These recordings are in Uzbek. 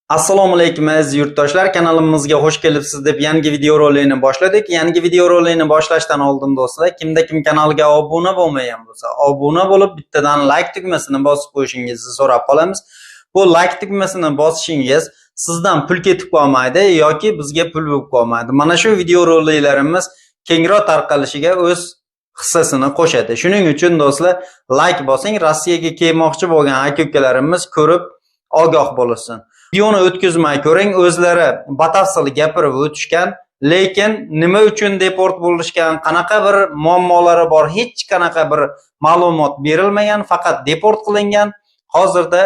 Assalomu alaykum aziz yurtdoshlar, kanalimizga xush kelibsiz deb yangi video roligini boshladik. Yangi video roligini boshlashdan oldin do'stlar, kimda kim kanalga obuna bo'lmagan bo'lsa, obuna bo'lib bittadan like tugmasini bosib qo'yishingizni so'rab qolamiz. Bu like tugmasini bosishingiz sizdan pul ketib qolmaydi yoki bizga pul bo'lib qolmaydi. Mana shu video roliklarimiz kengroq tarqalishiga o'z hissasini qo'shadi. Shuning uchun do'stlar, like bosing, Rossiyaga kelmoqchi bo'lgan aka-ukalarimiz ko'rib ogoh bo'lsin. Videoni o'tkazmay ko'ring, o'zlari batafsil gapirib o'tishgan, lekin nima uchun deport bo'lishgan, qanaqa bir muammolari bor, hech qanaqa bir ma'lumot berilmagan, faqat deport qilingan. Hozirda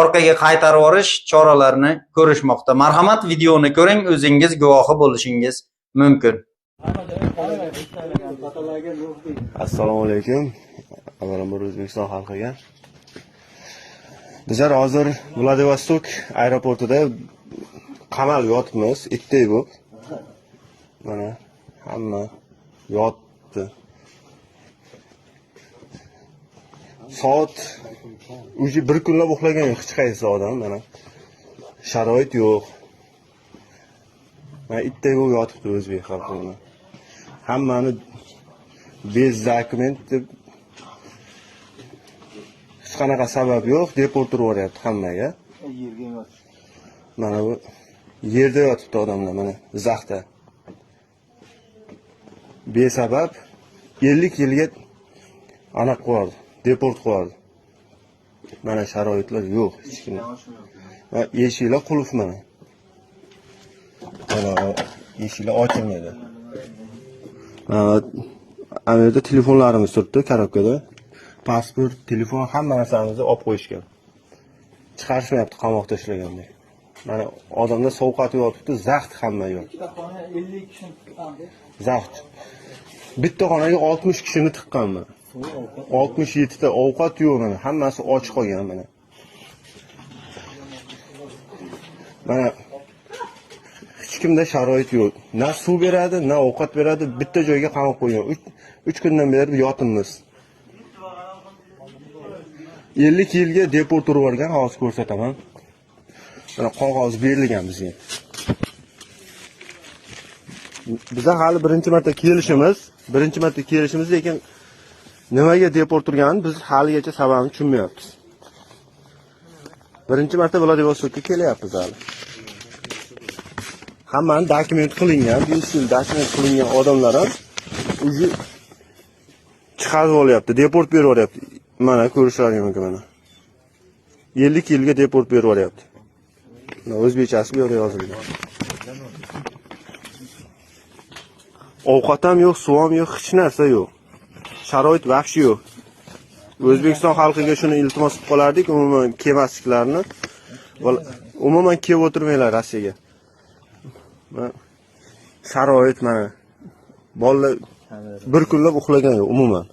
orqaga qaytarib yuborish choralarini ko'rishmoqda. Marhamat, videoni ko'ring, o'zingiz guvohi bo'lishingiz mumkin. Assalomu alaykum. Avvalambor O'zbekiston xalqiga. Bizlar hozir Vladivostok aeroportida qamal yotibmiz, itdek bo'lib. Mana hamma yotdi. Soat uji bir kunlab uxlagan yo'q hech qaysi odam, mana. Sharoit yo'q. Mana itdek bo'lib yotibdi o'zbek xalqi. Hammani bezakment deb hech qanaqa sabab yo'q, deportga yuboryapti hammaga. Mana bu yerda yotibdi odamlar, mana zaxda. Besabab 50 yilga aniq qo'yadi, deport qo'yadi. Mana sharoitlar yo'q hech kimda. Va eshiklar qulf mana. Mana eshiklar ochilmaydi. Ana yerda telefonlarimiz turibdi, korobkada. Pasport, telefon, hamma narsamizni olib qo'yishgan. Chiqarishmayapti qamoqda ishlagandek. Mana odamlar sovqat yotibdi, zaxt hamma yo'q. 50 kishini tiqqandi. Zaxt. Bitta xonaga 60 kishini tiqqanman. 67 ta ovqat yo'q mana, hammasi och qolgan mana. Mana hech kimda sharoit yo'q. Na suv beradi, na ovqat beradi, bitta joyga qamab qo'ygan. 3 kundan beri yotibmiz. 50 yilga deport urib yuborgan, hozir ko'rsataman. Mana qog'oz berilgan bizga. Bizlar hali birinchi marta kelishimiz, lekin nimaga deport urganini biz haligacha sababini tushunmayapmiz. Birinchi marta Vladivostokka kelyapmiz hali. Hammani dokument qilingan, 5 yil dokument qilingan odamlar ham o'zi chiqarib olyapti, deport berib olyapti. Mana ko'rishlaringiz mumkin mana. 50 yilga deport berib olyapti. Mana o'zbekchasi bu yerda yozilgan. Ovqat ham yo'q, suv ham yo'q, hech narsa yo'q. Sharoit vahshiy yo'q. O'zbekiston xalqiga shuni iltimos qilib qolardik, umuman kelmasliklarini. Umuman kelib o'tirmanglar Rossiyaga. Sharoit mana. Bolalar bir kunlab uxlagan yo'q umuman.